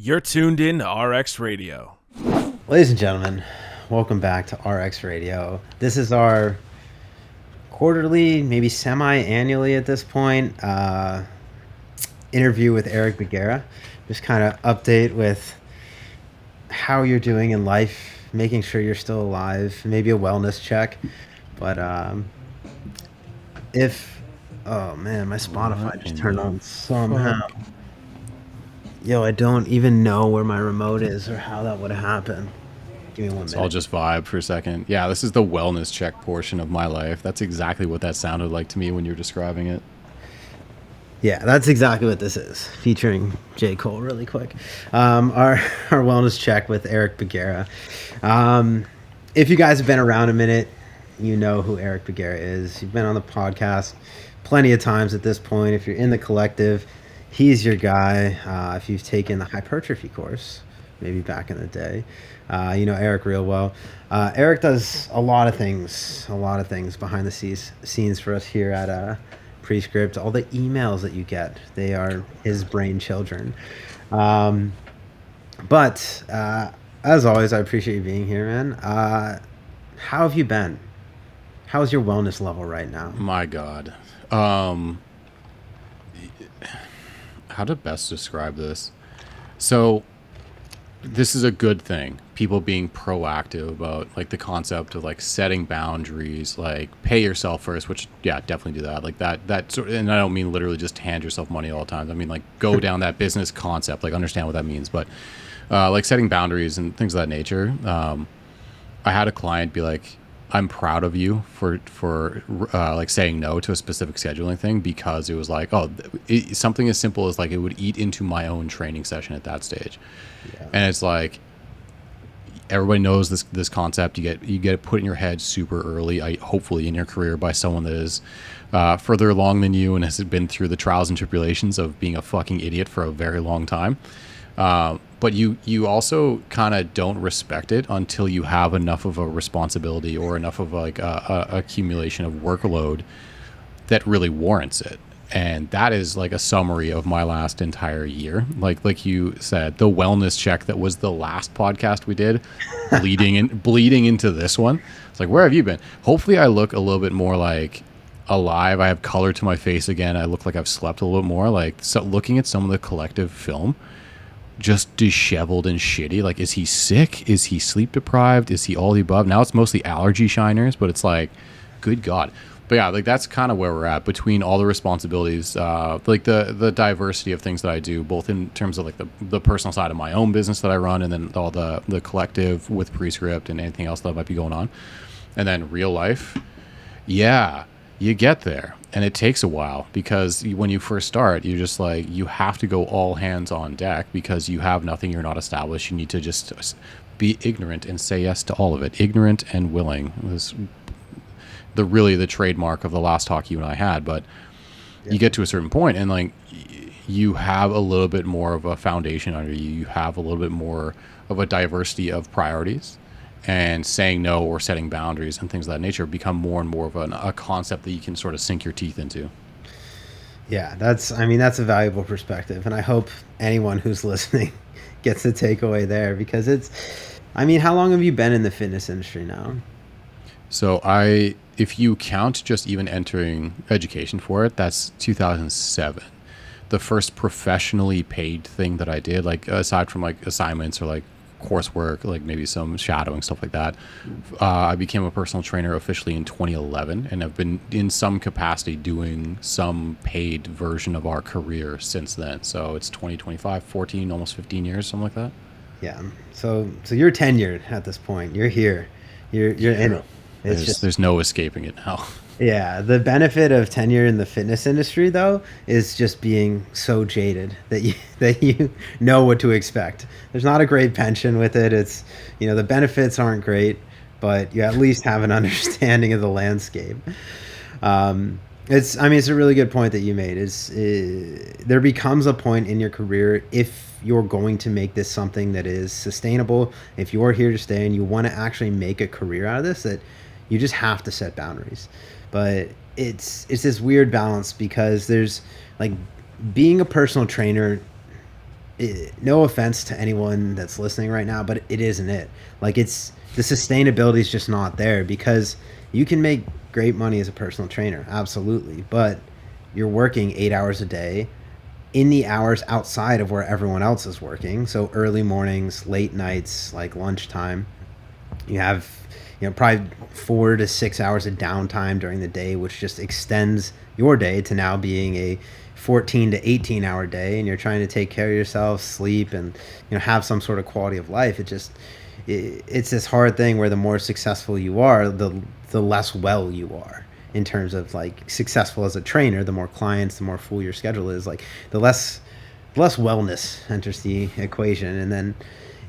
You're tuned in to RX Radio. Ladies and gentlemen, welcome back to RX Radio. This is our quarterly, maybe semi-annually at this point, interview with Eric Bugera. Just kind of update with how you're doing in life, making sure you're still alive, maybe a wellness check. But oh man, my Spotify just turned on somehow. Yo, I don't even know where my remote is or how that would have happened. Give me 1 minute. So I'll just vibe for a second. Yeah, this is the wellness check portion of my life. That's exactly what that sounded like to me when you were describing it. Yeah, that's exactly what this is, featuring J. Cole really quick. Our wellness check with Eric Bugera. If you guys have been around a minute, you know who Eric Bugera is. You've been on the podcast plenty of times at this point. If you're in the collective, he's your guy. If you've taken the hypertrophy course, maybe back in the day, you know Eric real well. Eric does a lot of things behind the scenes for us here at Prescript. All the emails that you get, they are his brainchildren. But as always, I appreciate you being here, man. How have you been? How's your wellness level right now? My God. How to best describe this? So this is a good thing. People being proactive about like the concept of like setting boundaries, like pay yourself first, which yeah, definitely do that. Like that sort, and I don't mean literally just hand yourself money all the time. I mean like go down that business concept, like understand what that means. But like setting boundaries and things of that nature. I had a client be like, I'm proud of you for like saying no to a specific scheduling thing because it was like, something as simple as like it would eat into my own training session at that stage. Yeah. And it's like everybody knows this concept. You get it put in your head super early, hopefully in your career by someone that is further along than you and has been through the trials and tribulations of being a fucking idiot for a very long time. But you also kind of don't respect it until you have enough of a responsibility or enough of like a accumulation of workload that really warrants it. And that is like a summary of my last entire year. Like you said, the wellness check that was the last podcast we did, bleeding into this one. It's like, where have you been? Hopefully I look a little bit more like alive. I have color to my face again. I look like I've slept a little bit more. Like, so looking at some of the collective film, just disheveled and shitty. Like, is he sick? Is he sleep deprived? Is he all the above? Now it's mostly allergy shiners, but it's like, good God. But yeah, like that's kind of where we're at between all the responsibilities, like the diversity of things that I do, both in terms of like the personal side of my own business that I run, and then all the collective with Prescript and anything else that might be going on, and then real life. Yeah, you get there, and it takes a while because when you first start, you're just like you have to go all hands on deck because you have nothing, you're not established. You need to just be ignorant and say yes to all of it. Ignorant and willing was the trademark of the last talk you and I had, but you get to a certain point and like you have a little bit more of a foundation under you. You have a little bit more of a diversity of priorities, and saying no or setting boundaries and things of that nature become more and more of a concept that you can sort of sink your teeth into. Yeah, that's a valuable perspective, and I hope anyone who's listening gets a takeaway there because how long have you been in the fitness industry now? So if you count just even entering education for it, that's 2007. The first professionally paid thing that I did, like aside from like assignments or like coursework, like maybe some shadowing, stuff like that, I became a personal trainer officially in 2011 and have been in some capacity doing some paid version of our career since then. So it's 2025, 14, almost 15 years, something like that. Yeah. So you're tenured at this point. You're here. You're in it. There's no escaping it now. Yeah, the benefit of tenure in the fitness industry, though, is just being so jaded that you know what to expect. There's not a great pension with it. It's the benefits aren't great, but you at least have an understanding of the landscape. It's a really good point that you made. There becomes a point in your career if you're going to make this something that is sustainable. If you're here to stay and you want to actually make a career out of this, that you just have to set boundaries. But it's this weird balance because there's like being a personal trainer no offense to anyone that's listening right now, but it isn't it. Like it's the sustainability is just not there, because you can make great money as a personal trainer, absolutely, but you're working 8 hours a day in the hours outside of where everyone else is working. So early mornings, late nights, like lunchtime. You have, probably 4 to 6 hours of downtime during the day, which just extends your day to now being a 14 to 18 hour day, and you're trying to take care of yourself, sleep, and have some sort of quality of life. It's this hard thing where the more successful you are, the less well you are in terms of like successful as a trainer. The more clients, the more full your schedule is, like the less wellness enters the equation. And then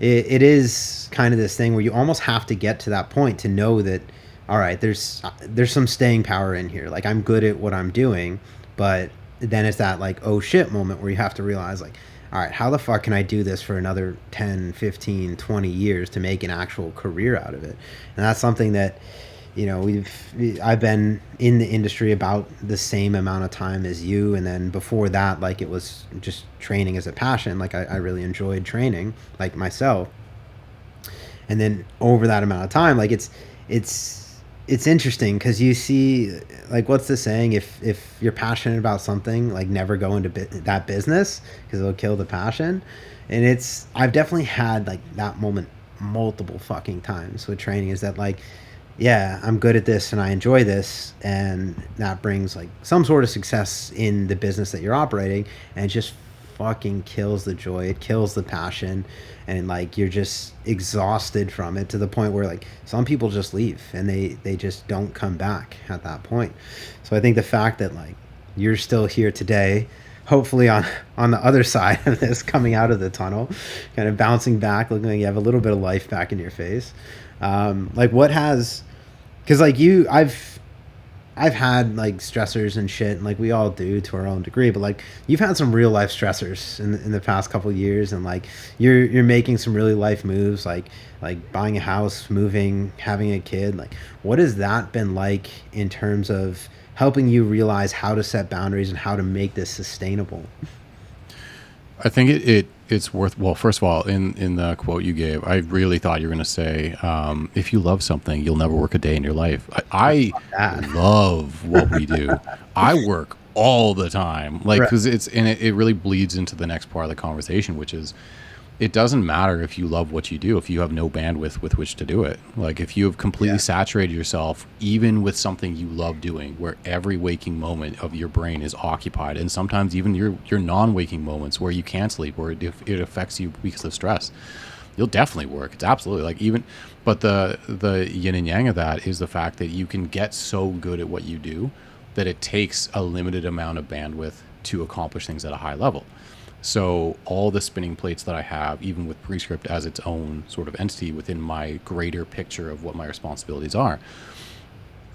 it is kind of this thing where you almost have to get to that point to know that, all right, there's some staying power in here. Like I'm good at what I'm doing, but then it's that like, oh shit moment where you have to realize like, all right, how the fuck can I do this for another 10, 15, 20 years to make an actual career out of it? And that's something that, I've been in the industry about the same amount of time as you. And then before that, like it was just training as a passion. Like I really enjoyed training, like myself. And then over that amount of time, like it's interesting because you see, like, what's the saying? If you're passionate about something, like never go into that business because it'll kill the passion. And I've definitely had like that moment multiple fucking times with training, is that like, yeah, I'm good at this and I enjoy this, and that brings like some sort of success in the business that you're operating, and it just fucking kills the joy, it kills the passion, and like you're just exhausted from it to the point where like some people just leave and they just don't come back at that point. So I think the fact that like you're still here today, hopefully on the other side of this, coming out of the tunnel, kind of bouncing back, looking like you have a little bit of life back in your face. Like what has, because like I've had like stressors and shit, and like we all do to our own degree, but like you've had some real life stressors in the past couple of years, and like you're making some really life moves, like buying a house, moving, having a kid. Like what has that been like in terms of helping you realize how to set boundaries and how to make this sustainable? I think it's worth, well, first of all, in the quote you gave, I really thought you were going to say, if you love something, you'll never work a day in your life. I love what we do. I work all the time, like, because it really bleeds into the next part of the conversation, which is, it doesn't matter if you love what you do if you have no bandwidth with which to do it. Like if you have completely saturated yourself, even with something you love doing, where every waking moment of your brain is occupied, and sometimes even your non-waking moments where you can't sleep, where it affects you because of stress, you'll definitely work. It's absolutely like even, but the yin and yang of that is the fact that you can get so good at what you do that it takes a limited amount of bandwidth to accomplish things at a high level. So all the spinning plates that I have, even with Prescript as its own sort of entity within my greater picture of what my responsibilities are,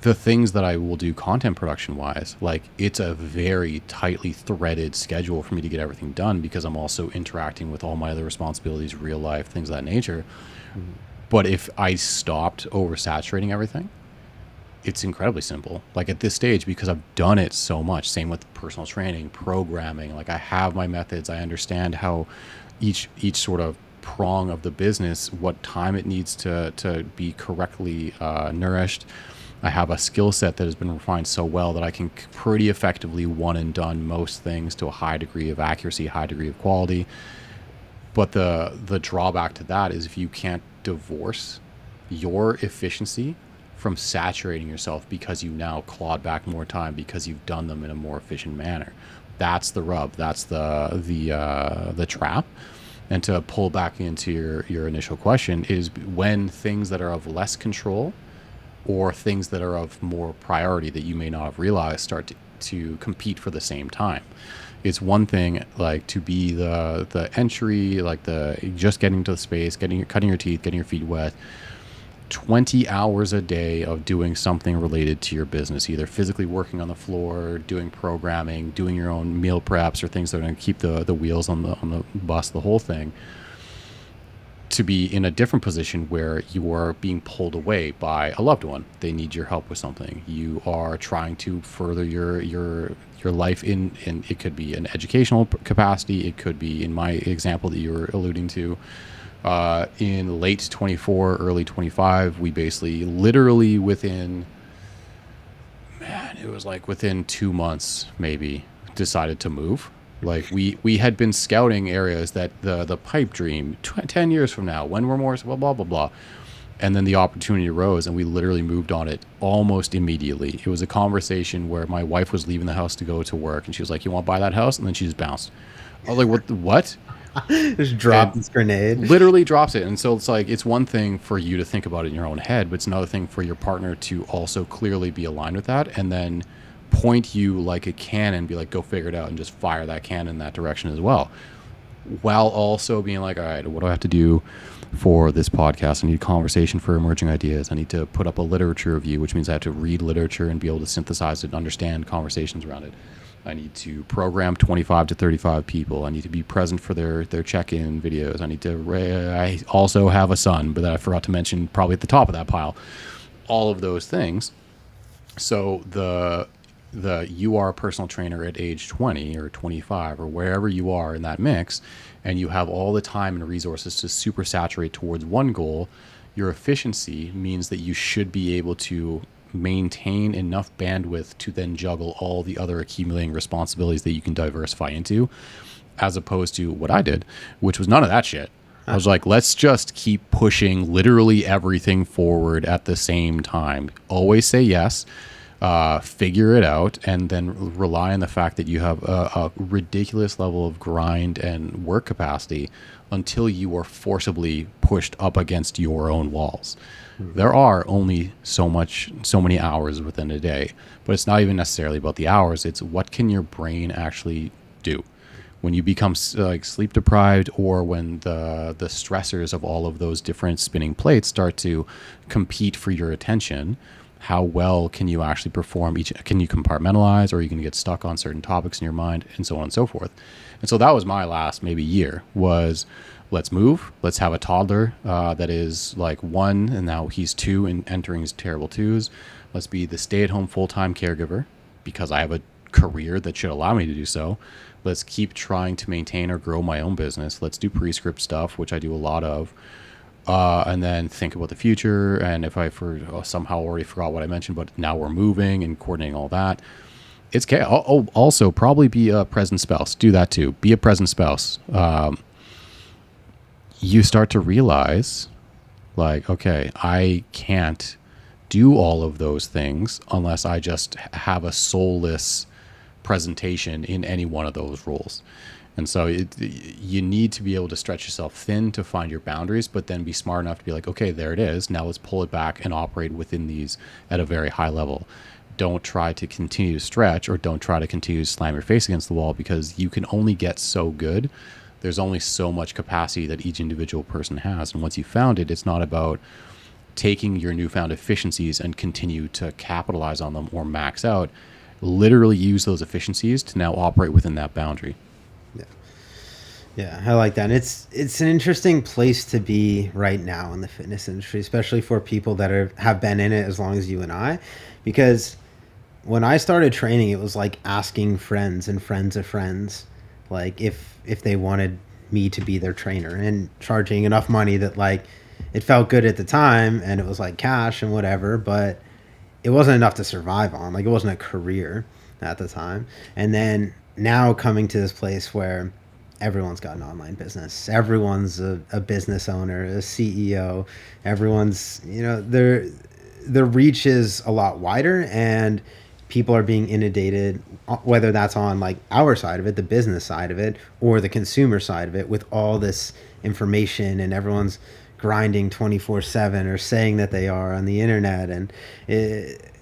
the things that I will do content production wise, like it's a very tightly threaded schedule for me to get everything done, because I'm also interacting with all my other responsibilities, real life, things of that nature. Mm-hmm. But if I stopped oversaturating everything, it's incredibly simple. Like at this stage, because I've done it so much, same with personal training, programming, like I have my methods. I understand how each sort of prong of the business, what time it needs to be correctly nourished. I have a skill set that has been refined so well that I can pretty effectively one and done most things to a high degree of accuracy, high degree of quality. But the drawback to that is if you can't divorce your efficiency from saturating yourself because you now clawed back more time because you've done them in a more efficient manner. That's the rub. That's the trap. And to pull back into your initial question is when things that are of less control or things that are of more priority that you may not have realized start to compete for the same time. It's one thing like to be the entry, like the just getting to the space, cutting your teeth, getting your feet wet, 20 hours a day of doing something related to your business, either physically working on the floor, doing programming, doing your own meal preps or things that are going to keep the wheels on the bus, the whole thing. to be in a different position where you are being pulled away by a loved one. They need your help with something. You are trying to further your life in it could be an educational capacity. It could be, in my example that you were alluding to, in late 24, early 25, we basically literally within 2 months maybe decided to move. Like we had been scouting areas that the pipe dream 10 years from now, when we're more blah, blah, blah, blah. And then the opportunity arose and we literally moved on it almost immediately. It was a conversation where my wife was leaving the house to go to work and she was like, you want to buy that house? And then she just bounced. I was like, what? Just drop this grenade. Literally drops it. And so it's like, it's one thing for you to think about it in your own head, but it's another thing for your partner to also clearly be aligned with that and then point you like a cannon, be like, go figure it out, and just fire that cannon in that direction as well. While also being like, all right, what do I have to do for this podcast? I need conversation for emerging ideas. I need to put up a literature review, which means I have to read literature and be able to synthesize it and understand conversations around it. I need to program 25 to 35 people. I need to be present for their check-in videos. I also have a son, but that I forgot to mention probably at the top of that pile. All of those things. So you are a personal trainer at age 20 or 25 or wherever you are in that mix, and you have all the time and resources to super saturate towards one goal. Your efficiency means that you should be able to maintain enough bandwidth to then juggle all the other accumulating responsibilities that you can diversify into, as opposed to what I did, which was none of that shit. I was like, let's just keep pushing literally everything forward at the same time. Always say yes. Figure it out, and then rely on the fact that you have a ridiculous level of grind and work capacity until you are forcibly pushed up against your own walls. There are only so many hours within a day, but it's not even necessarily about the hours. It's what can your brain actually do when you become like sleep deprived, or when the stressors of all of those different spinning plates start to compete for your attention. How well can you actually perform each? Can you compartmentalize, or are you going to get stuck on certain topics in your mind, and so on and so forth? And so that was my last maybe year, was let's move. Let's have a toddler that is like 1, and now he's 2 and entering his terrible 2s. Let's be the stay-at-home full-time caregiver because I have a career that should allow me to do so. Let's keep trying to maintain or grow my own business. Let's do prescript stuff, which I do a lot of. And then think about the future. And if I somehow already forgot what I mentioned, but now we're moving and coordinating all that. It's chaos. Also, probably be a present spouse. Do that too. Be a present spouse. You start to realize, like, okay, I can't do all of those things unless I just have a soulless presentation in any one of those roles. And so you need to be able to stretch yourself thin to find your boundaries, but then be smart enough to be like, okay, there it is. Now let's pull it back and operate within these at a very high level. Don't try to continue to stretch, or don't try to continue to slam your face against the wall, because you can only get so good. There's only so much capacity that each individual person has. And once you found it, it's not about taking your newfound efficiencies and continue to capitalize on them or max out. Literally use those efficiencies to now operate within that boundary. Yeah, I like that. And it's an interesting place to be right now in the fitness industry, especially for people that have been in it as long as you and I, because when I started training, it was like asking friends and friends of friends, like if they wanted me to be their trainer, and charging enough money that like it felt good at the time, and it was like cash and whatever, but it wasn't enough to survive on. Like, it wasn't a career at the time. And then now coming to this place where everyone's got an online business. Everyone's a business owner, a CEO. Everyone's, their reach is a lot wider, and people are being inundated, whether that's on like our side of it, the business side of it, or the consumer side of it, with all this information, and everyone's grinding 24/7 or saying that they are on the internet. And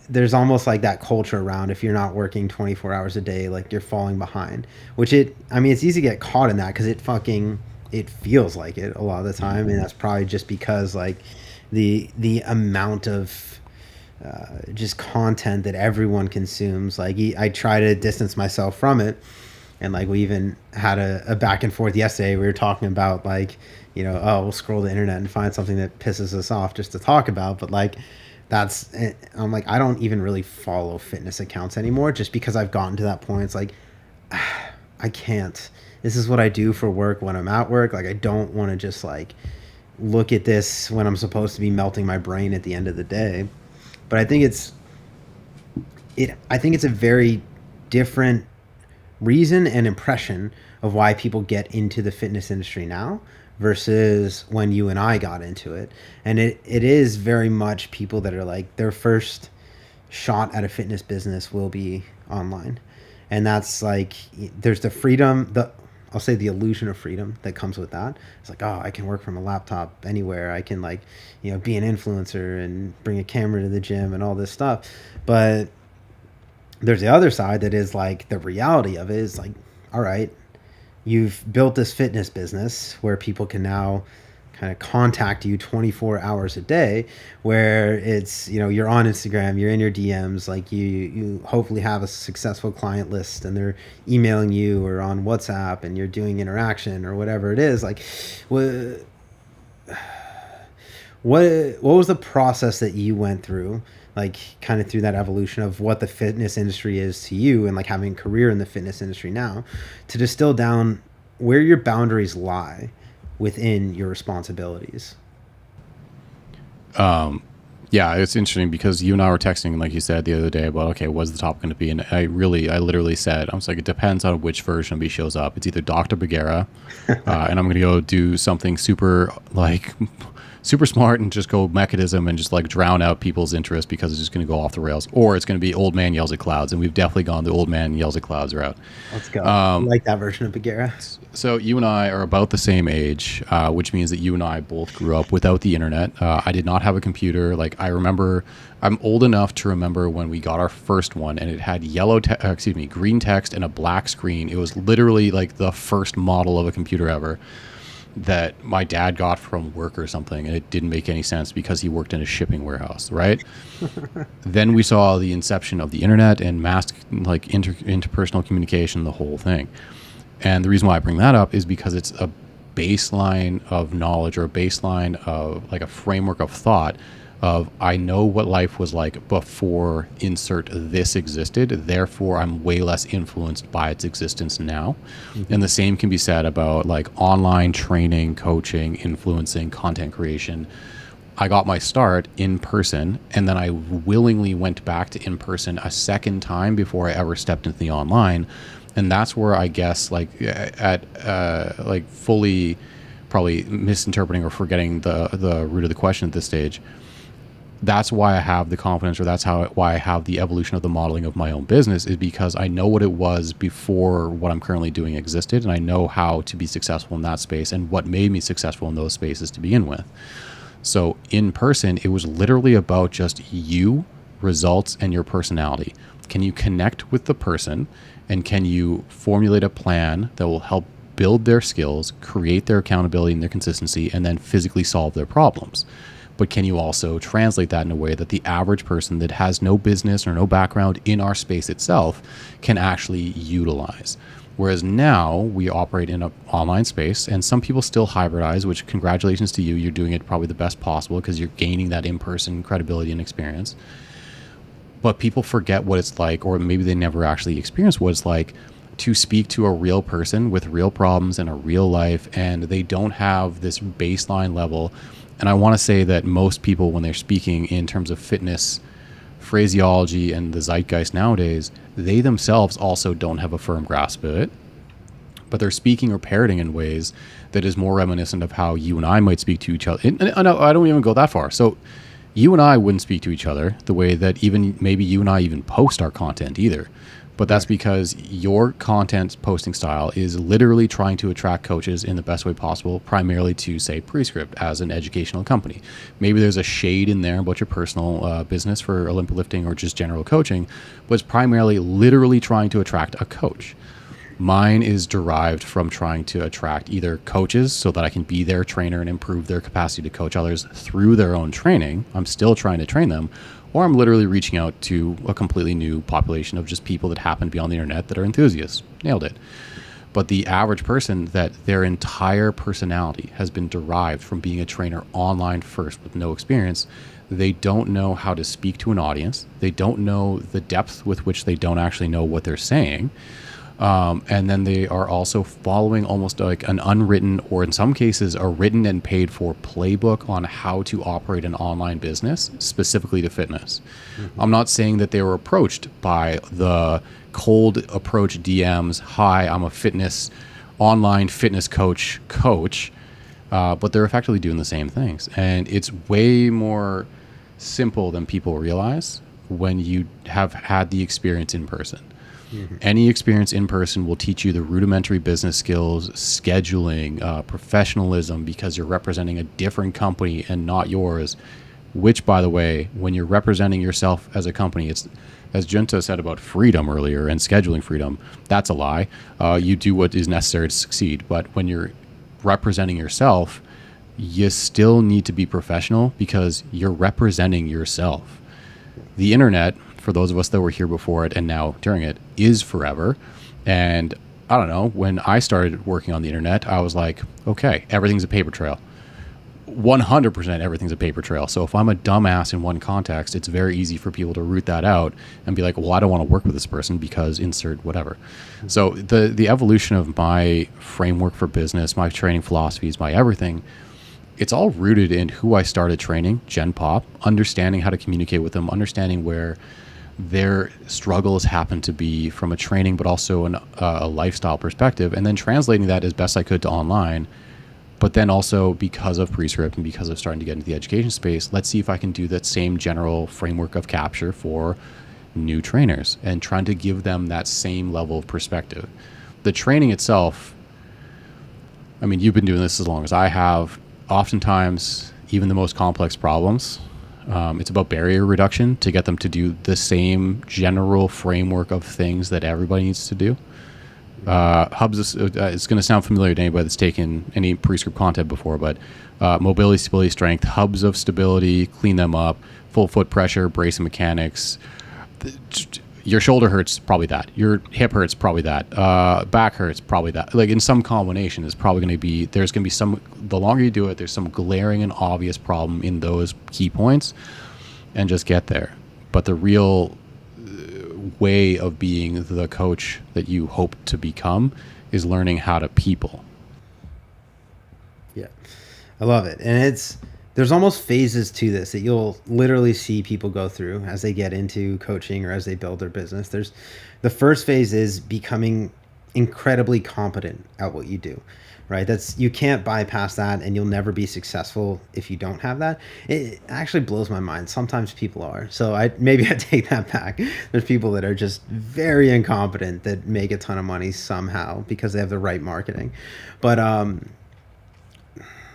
there's almost like that culture around, if you're not working 24 hours a day, like you're falling behind, which it's easy to get caught in that because it feels like it a lot of the time. And that's probably just because like the amount of just content that everyone consumes. Like, I try to distance myself from it, And like we even had a back and forth yesterday. We were talking about like, you know, oh, we'll scroll the internet and find something that pisses us off just to talk about. But like, I'm like, I don't even really follow fitness accounts anymore just because I've gotten to that point. It's like, I can't. This is what I do for work when I'm at work. Like, I don't want to just like look at this when I'm supposed to be melting my brain at the end of the day. But I think it's a very different reason and impression of why people get into the fitness industry now versus when you and I got into it. And it is very much people that are like their first shot at a fitness business will be online. And that's like, there's the freedom, I'll say the illusion of freedom that comes with that. It's like, oh, I can work from a laptop anywhere. I can like, you know, be an influencer and bring a camera to the gym and all this stuff. But there's the other side that is like the reality of it is like, all right, you've built this fitness business where people can now kind of contact you 24 hours a day, where it's, you know, you're on Instagram, you're in your DMs, like you hopefully have a successful client list and they're emailing you or on WhatsApp and you're doing interaction or whatever it is. Like what was the process that you went through, like kind of through that evolution of what the fitness industry is to you and like having a career in the fitness industry now, to distill down where your boundaries lie within your responsibilities? Yeah, it's interesting because you and I were texting, like you said the other day, about, okay, what's the topic going to be? And I literally said, I was like, it depends on which version of me shows up. It's either Dr. Bugera, and I'm going to go do something super smart and just go mechanism and just like drown out people's interest because it's just going to go off the rails, or it's going to be old man yells at clouds, and we've definitely gone the old man yells at clouds route. Let's go. I like that version of Bugera. So you and I are about the same age, which means that you and I both grew up without the internet. I did not have a computer. Like I remember, I'm old enough to remember when we got our first one and it had green text and a black screen. It was literally like the first model of a computer ever that my dad got from work or something, and it didn't make any sense because he worked in a shipping warehouse, right? Then we saw the inception of the internet and mass like interpersonal communication, the whole thing. And the reason why I bring that up is because it's a baseline of knowledge, or a baseline of like a framework of thought of, I know what life was like before insert this existed, therefore I'm way less influenced by its existence now. Mm-hmm. And the same can be said about like online training, coaching, influencing, content creation. I got my start in person, and then I willingly went back to in person a second time before I ever stepped into the online. And that's where I guess like like fully probably misinterpreting or forgetting the root of the question at this stage. That's why I have the confidence, or that's why I have the evolution of the modeling of my own business, is because I know what it was before what I'm currently doing existed, and I know how to be successful in that space and what made me successful in those spaces to begin with. So in person, it was literally about just you, results, and your personality. Can you connect with the person, and can you formulate a plan that will help build their skills, create their accountability and their consistency, and then physically solve their problems? But can you also translate that in a way that the average person that has no business or no background in our space itself can actually utilize? Whereas now we operate in an online space, and some people still hybridize, which congratulations to you. You're doing it probably the best possible because you're gaining that in-person credibility and experience. But people forget what it's like, or maybe they never actually experience what it's like to speak to a real person with real problems and a real life, and they don't have this baseline level. And I want to say that most people, when they're speaking in terms of fitness phraseology and the zeitgeist nowadays, they themselves also don't have a firm grasp of it, but they're speaking or parroting in ways that is more reminiscent of how you and I might speak to each other. And I don't even go that far. So you and I wouldn't speak to each other the way that even maybe you and I even post our content either. But that's because your content posting style is literally trying to attract coaches in the best way possible, primarily to, say, Prescript as an educational company. Maybe there's a shade in there about your personal business for Olympic lifting or just general coaching, but it's primarily literally trying to attract a coach. Mine is derived from trying to attract either coaches so that I can be their trainer and improve their capacity to coach others through their own training. I'm still trying to train them. Or I'm literally reaching out to a completely new population of just people that happen to be on the internet that are enthusiasts. Nailed it. But the average person, that their entire personality has been derived from being a trainer online first with no experience, they don't know how to speak to an audience. They don't know the depth with which they don't actually know what they're saying. And then they are also following almost like an unwritten, or in some cases a written and paid for playbook on how to operate an online business specifically to fitness. I'm not saying that they were approached by the cold approach DMs. Hi, I'm a online fitness coach, but they're effectively doing the same things. And it's way more simple than people realize when you have had the experience in person. Any experience in person will teach you the rudimentary business skills, scheduling, professionalism, because you're representing a different company and not yours. Which, by the way, when you're representing yourself as a company, it's, as Junta said about freedom earlier and scheduling freedom, that's a lie. You do what is necessary to succeed. But when you're representing yourself, you still need to be professional because you're representing yourself. The internet, for those of us that were here before it and now during it, is forever. And I don't know, when I started working on the internet, I was like, okay, everything's a paper trail. 100% everything's a paper trail. So if I'm a dumbass in one context, it's very easy for people to root that out and be like, well, I don't want to work with this person because insert whatever. So the evolution of my framework for business, my training philosophies, my everything, it's all rooted in who I started training, Gen Pop, understanding how to communicate with them, understanding where their struggles happen to be from a training, but also a lifestyle perspective, and then translating that as best I could to online. But then also, because of Prescript and because of starting to get into the education space, let's see if I can do that same general framework of capture for new trainers and trying to give them that same level of perspective. The training itself, I mean, you've been doing this as long as I have. Oftentimes, even the most complex problems, it's about barrier reduction to get them to do the same general framework of things that everybody needs to do. Hubs is, it's going to sound familiar to anybody that's taken any Prescript content before, but mobility, stability, strength, hubs of stability, clean them up, full foot pressure, bracing mechanics. Your shoulder hurts, probably that. Your hip hurts, probably that. Back hurts, probably that. Like in some combination, there's going to be some, the longer you do it, there's some glaring and obvious problem in those key points, and just get there. But the real way of being the coach that you hope to become is learning how to people. Yeah, I love it. And there's almost phases to this that you'll literally see people go through as they get into coaching or as they build their business. The first phase is becoming incredibly competent at what you do, right? You can't bypass that, and you'll never be successful if you don't have that. It actually blows my mind. Sometimes people are. So I take that back. There's people that are just very incompetent that make a ton of money somehow because they have the right marketing. But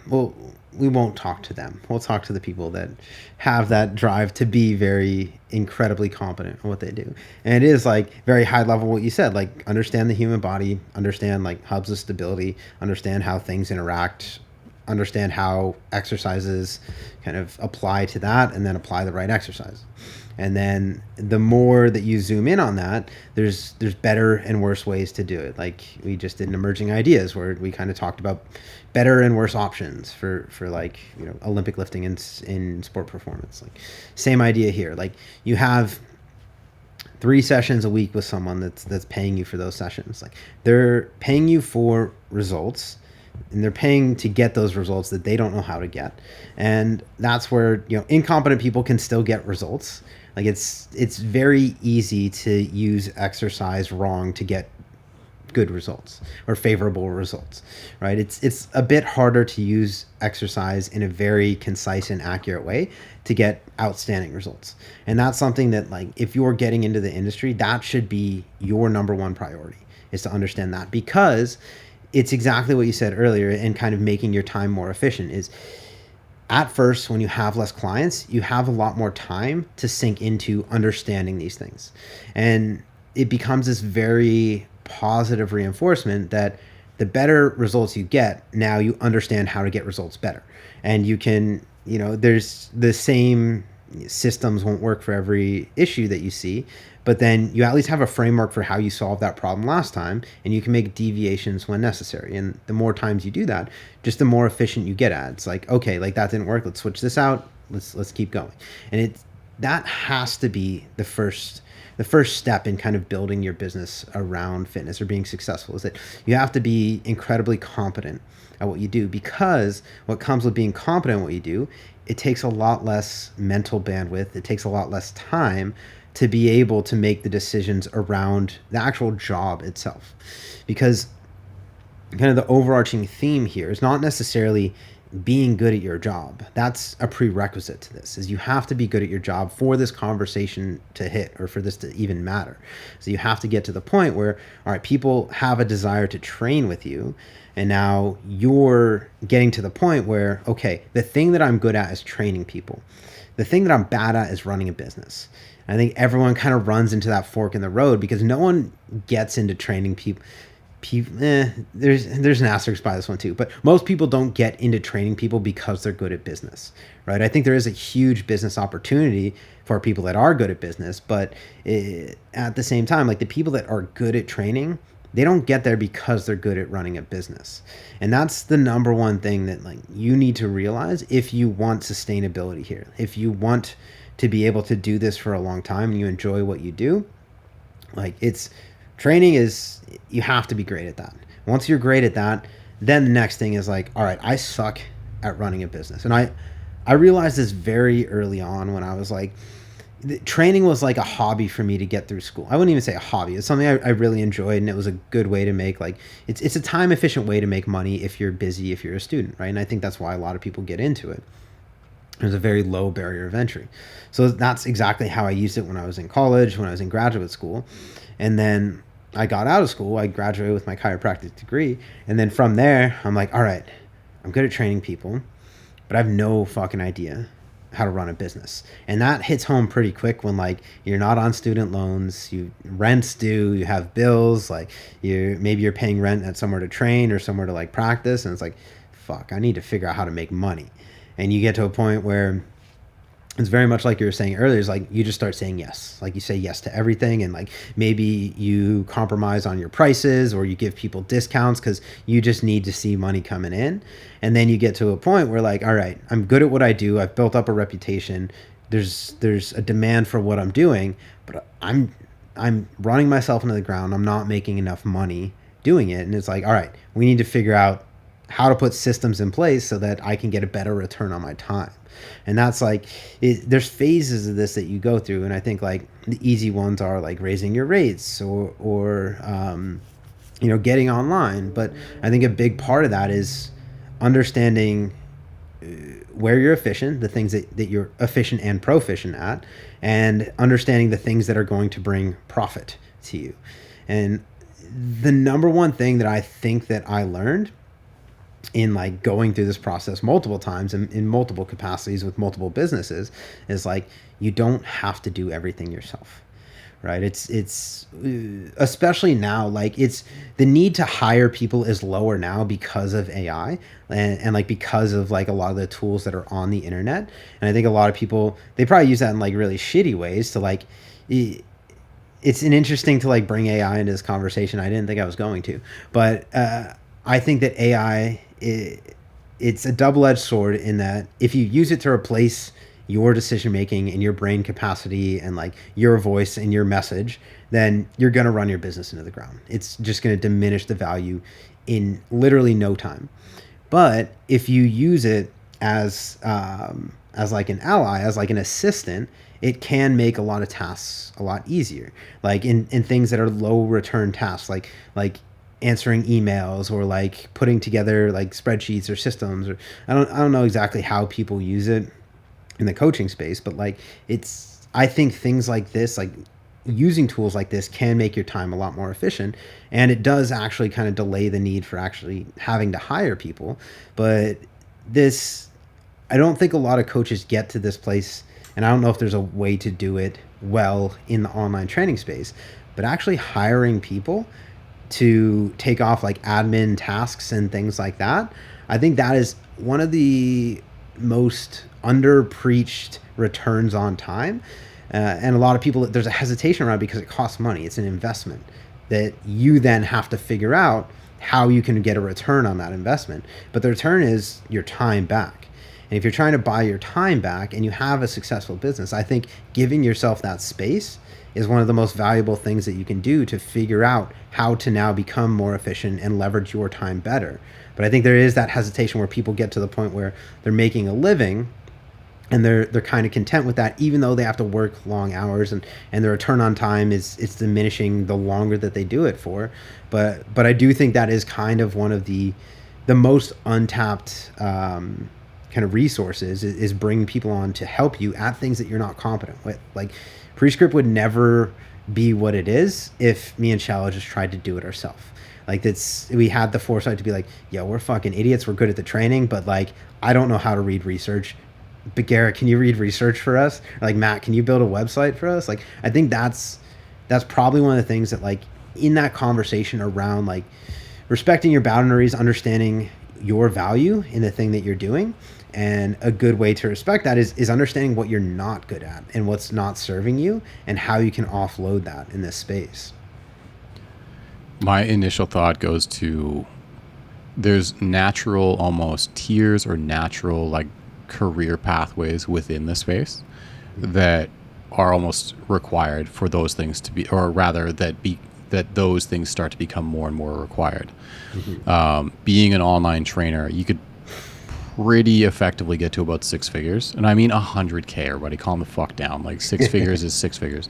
well, we won't talk to them. We'll talk to the people that have that drive to be very incredibly competent in what they do. And it is like very high level what you said, like understand the human body, understand like hubs of stability, understand how things interact, understand how exercises kind of apply to that, and then apply the right exercise. And then the more that you zoom in on that, there's better and worse ways to do it. Like we just did an emerging ideas where we kind of talked about better and worse options for like, you know, Olympic lifting in sport performance. Like same idea here. Like you have 3 sessions a week with someone that's paying you for those sessions. Like they're paying you for results, and they're paying to get those results that they don't know how to get. And that's where, you know, incompetent people can still get results. Like it's very easy to use exercise wrong to get good results or favorable results, right? It's a bit harder to use exercise in a very concise and accurate way to get outstanding results. And that's something that, like, if you're getting into the industry, that should be your number one priority, is to understand that, because it's exactly what you said earlier, and kind of making your time more efficient is, at first, when you have less clients, you have a lot more time to sink into understanding these things. And it becomes this very positive reinforcement that the better results you get, now you understand how to get results better. And you can, you know, there's the same systems won't work for every issue that you see, but then you at least have a framework for how you solved that problem last time, and you can make deviations when necessary. And the more times you do that, just the more efficient you get at. It's like, okay, like that didn't work, let's switch this out, let's keep going. And that has to be the first step in kind of building your business around fitness or being successful, is that you have to be incredibly competent at what you do, because what comes with being competent at what you do, it takes a lot less mental bandwidth, it takes a lot less time to be able to make the decisions around the actual job itself. Because kind of the overarching theme here is not necessarily being good at your job. That's a prerequisite to this, is you have to be good at your job for this conversation to hit, or for this to even matter. So you have to get to the point where, all right, people have a desire to train with you, and now you're getting to the point where, okay, the thing that I'm good at is training people, the thing that I'm bad at is running a business. And I think everyone kind of runs into that fork in the road, because no one gets into training people. There's an asterisk by this one too, but most people don't get into training people because they're good at business, right? I think there is a huge business opportunity for people that are good at business, but at the same time, like the people that are good at training, they don't get there because they're good at running a business. And that's the number one thing that like you need to realize if you want sustainability here. If you want to be able to do this for a long time and you enjoy what you do, like training is, you have to be great at that. Once you're great at that, then the next thing is like, all right, I suck at running a business. And I realized this very early on when I was like, training was like a hobby for me to get through school. I wouldn't even say a hobby. It's something I really enjoyed, and it was a good way to make, like, it's a time efficient way to make money if you're busy, if you're a student, right? And I think that's why a lot of people get into it. There's a very low barrier of entry. So that's exactly how I used it when I was in college, when I was in graduate school. And then I got out of school, I graduated with my chiropractic degree. And then from there, I'm like, all right, I'm good at training people, but I have no fucking idea how to run a business. And that hits home pretty quick when like you're not on student loans, rent's due, you have bills, like maybe you're paying rent at somewhere to train or somewhere to like practice. And it's like, fuck, I need to figure out how to make money. And you get to a point where it's very much like you were saying earlier, is like you just start saying yes. Like you say yes to everything, and like maybe you compromise on your prices or you give people discounts because you just need to see money coming in. And then you get to a point where like, all right, I'm good at what I do. I've built up a reputation. There's a demand for what I'm doing, but I'm running myself into the ground. I'm not making enough money doing it. And it's like, all right, we need to figure out how to put systems in place so that I can get a better return on my time. And that's like, there's phases of this that you go through. And I think like the easy ones are like raising your rates or getting online. But I think a big part of that is understanding where you're efficient, the things that you're efficient and proficient at, and understanding the things that are going to bring profit to you. And the number one thing that I think that I learned in like going through this process multiple times in multiple capacities with multiple businesses is like, you don't have to do everything yourself, right? It's especially now, like it's the need to hire people is lower now because of AI and like because of like a lot of the tools that are on the internet. And I think a lot of people, they probably use that in like really shitty ways to like, it's an interesting to like bring AI into this conversation. I didn't think I was going to, but I think that AI, it's a double-edged sword in that if you use it to replace your decision making and your brain capacity and like your voice and your message, then you're going to run your business into the ground. It's just going to diminish the value in literally no time. But if you use it as like an ally, as like an assistant, it can make a lot of tasks a lot easier. Like in things that are low return tasks, like answering emails or like putting together like spreadsheets or systems, or I don't know exactly how people use it in the coaching space, but like I think things like this, like using tools like this can make your time a lot more efficient, and it does actually kind of delay the need for actually having to hire people. But I don't think a lot of coaches get to this place, and I don't know if there's a way to do it well in the online training space, but actually hiring people to take off like admin tasks and things like that. I think that is one of the most under preached returns on time. And a lot of people, there's a hesitation around it because it costs money. It's an investment that you then have to figure out how you can get a return on that investment. But the return is your time back. And if you're trying to buy your time back and you have a successful business, I think giving yourself that space is one of the most valuable things that you can do to figure out how to now become more efficient and leverage your time better. But I think there is that hesitation where people get to the point where they're making a living and they're kind of content with that, even though they have to work long hours, and the return on time is diminishing the longer that they do it for. But I do think that is kind of one of the most untapped kind of resources is bringing people on to help you at things that you're not competent with. Like Prescript would never be what it is if me and Shallow just tried to do it ourselves. Like we had the foresight to be like, yeah, we're fucking idiots. We're good at the training, but like, I don't know how to read research. Bugera, can you read research for us? Or like, Matt, can you build a website for us? Like, I think that's probably one of the things that, like, in that conversation around like respecting your boundaries, understanding your value in the thing that you're doing. And a good way to respect that is understanding what you're not good at and what's not serving you and how you can offload that in this space. My initial thought goes to, there's natural almost tiers or natural like career pathways within the space that are almost required for those things to be, or rather that those things start to become more and more required. Being an online trainer, you could pretty effectively get to about 6 figures, and I mean 100K. Everybody calm the fuck down. Like 6 figures is 6 figures.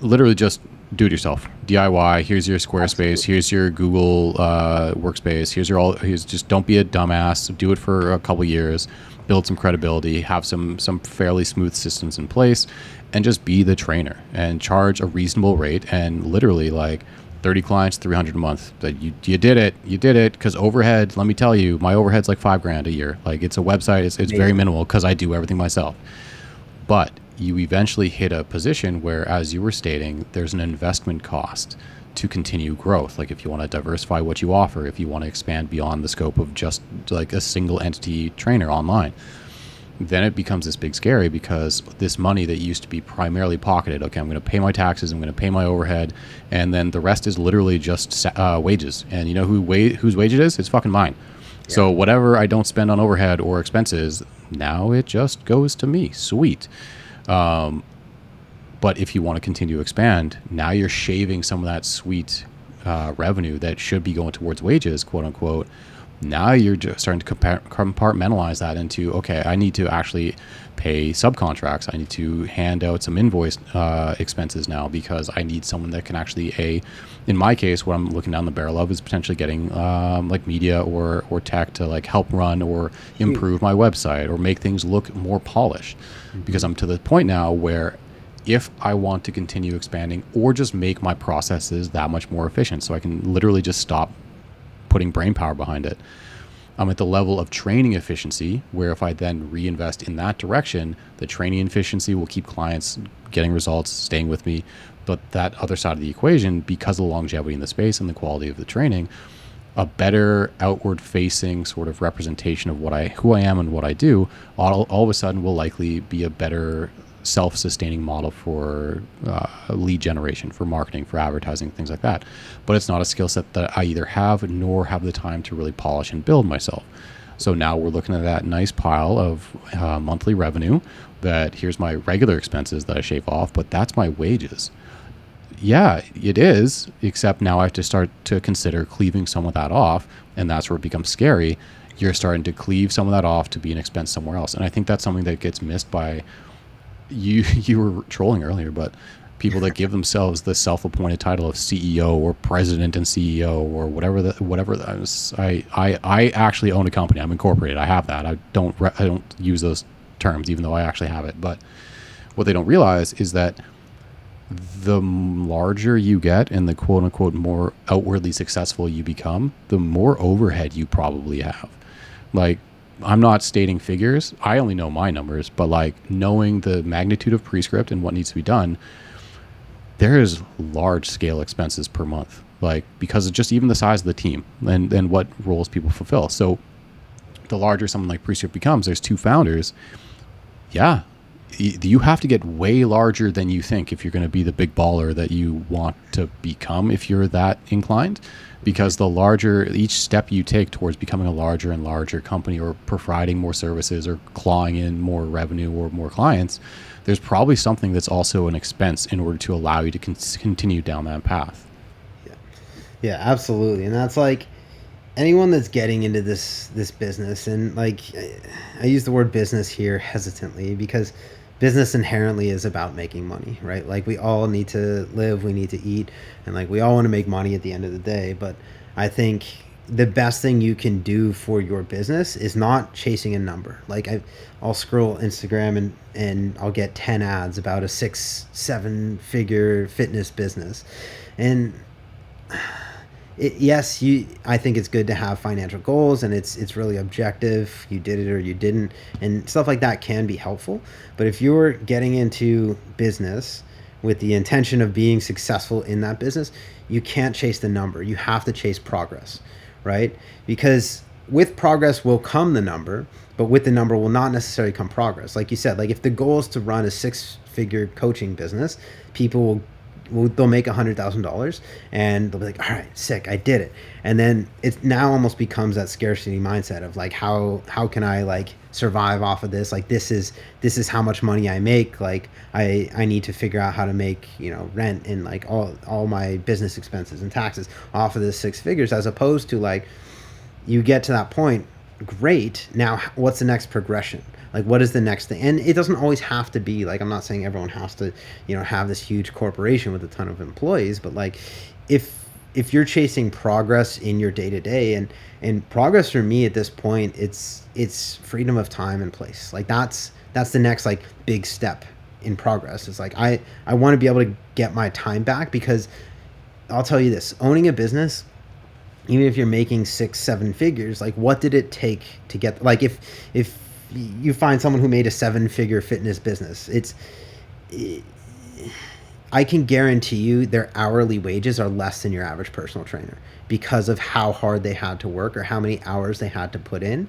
Literally just do it yourself. DIY. Here's your Squarespace. Absolutely. Here's your Google workspace. Here's just don't be a dumbass. Do it for a couple years. Build some credibility. Have some fairly smooth systems in place, and just be the trainer and charge a reasonable rate. And literally like 30 clients, $300 a month. That you did it. You did it. Because overhead, let me tell you, my overhead's like $5,000 a year. Like it's a website. It's very minimal because I do everything myself. But you eventually hit a position where, as you were stating, there's an investment cost to continue growth. Like if you want to diversify what you offer, if you want to expand beyond the scope of just like a single entity trainer online, then it becomes this big scary, because this money that used to be primarily pocketed, okay, I'm going to pay my taxes, I'm going to pay my overhead, and then the rest is literally just wages. And you know whose wage it is? It's fucking mine. Yeah. So whatever I don't spend on overhead or expenses, now it just goes to me. Sweet. But if you want to continue to expand, now you're shaving some of that sweet revenue that should be going towards wages, quote unquote. Now you're just starting to compartmentalize that into, okay, I need to actually pay subcontracts. I need to hand out some invoice expenses now, because I need someone that can actually, in my case, what I'm looking down the barrel of is potentially getting like media or tech to like help run or improve my website or make things look more polished. Because I'm to the point now where if I want to continue expanding or just make my processes that much more efficient, so I can literally just stop putting brain power behind it, I'm at the level of training efficiency where if I then reinvest in that direction, the training efficiency will keep clients getting results, staying with me. But that other side of the equation, because of the longevity in the space and the quality of the training, a better outward facing sort of representation of who I am and what I do, all of a sudden will likely be a better self-sustaining model for lead generation, for marketing, for advertising, things like that. But it's not a skill set that I either have nor have the time to really polish and build myself. So now we're looking at that nice pile of monthly revenue that here's my regular expenses that I shave off, but that's my wages. Yeah, it is, except now I have to start to consider cleaving some of that off, and that's where it becomes scary. You're starting to cleave some of that off to be an expense somewhere else. And I think that's something that gets missed by you were trolling earlier, but people that give themselves the self-appointed title of CEO or president and CEO or whatever that is. I actually own a company. I'm incorporated. I have that. I don't use those terms, even though I actually have it. But what they don't realize is that the larger you get and the quote unquote more outwardly successful you become, the more overhead you probably have. Like, I'm not stating figures. I only know my numbers, but like knowing the magnitude of Prescript and what needs to be done, there is large scale expenses per month, like because of just even the size of the team and what roles people fulfill. So the larger someone like Prescript becomes, there's 2 founders. Yeah, you have to get way larger than you think if you're going to be the big baller that you want to become, if you're that inclined, because the larger each step you take towards becoming a larger and larger company, or providing more services, or clawing in more revenue or more clients, there's probably something that's also an expense in order to allow you to continue down that path. Yeah, absolutely. And that's like anyone that's getting into this business, and like I use the word business here hesitantly because business inherently is about making money, right? Like we all need to live, we need to eat, and like we all want to make money at the end of the day. But I think the best thing you can do for your business is not chasing a number. Like I'll scroll Instagram and I'll get 10 ads about a 6-7 figure fitness business. And yes, I think it's good to have financial goals, and it's really objective. You did it or you didn't, and stuff like that can be helpful. But if you're getting into business with the intention of being successful in that business, you can't chase the number. You have to chase progress, right? Because with progress will come the number, but with the number will not necessarily come progress. Like you said, like if the goal is to run a 6-figure coaching business, people they'll make $100,000 and they'll be like, all right, sick, I did it. And then it now almost becomes that scarcity mindset of like, how can I like survive off of this? Like this is how much money I make. Like I need to figure out how to make, rent and like all my business expenses and taxes off of this 6 figures, as opposed to like, you get to that point, great, now what's the next progression? Like what is the next thing? And it doesn't always have to be like, I'm not saying everyone has to have this huge corporation with a ton of employees, but like if you're chasing progress in your day-to-day, and progress for me at this point, it's freedom of time and place. Like that's the next like big step in progress. It's like I want to be able to get my time back, because I'll tell you this, owning a business, even if you're making 6-7 figures, like what did it take to get, like if you find someone who made a 7-figure fitness business, I can guarantee you their hourly wages are less than your average personal trainer, because of how hard they had to work or how many hours they had to put in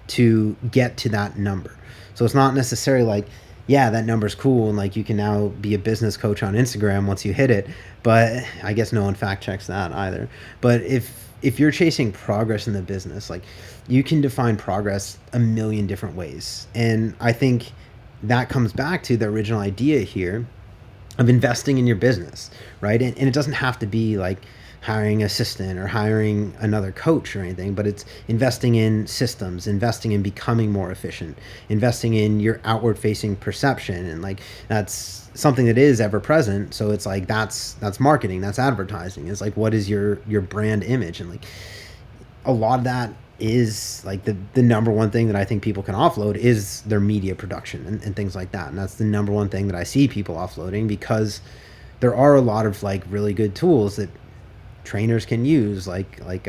to get to that number. So it's not necessarily like, yeah, that number's cool and like you can now be a business coach on Instagram once you hit it, but I guess no one fact checks that either. But if you're chasing progress in the business, like you can define progress a million different ways. And I think that comes back to the original idea here of investing in your business, right? And it doesn't have to be like hiring an assistant or hiring another coach or anything, but it's investing in systems, investing in becoming more efficient, investing in your outward facing perception. And like, that's something that is ever present. So it's like, that's marketing, that's advertising. It's like, what is your brand image? And like a lot of that is like the number one thing that I think people can offload is their media production and things like that. And that's the number one thing that I see people offloading, because there are a lot of like really good tools that trainers can use, like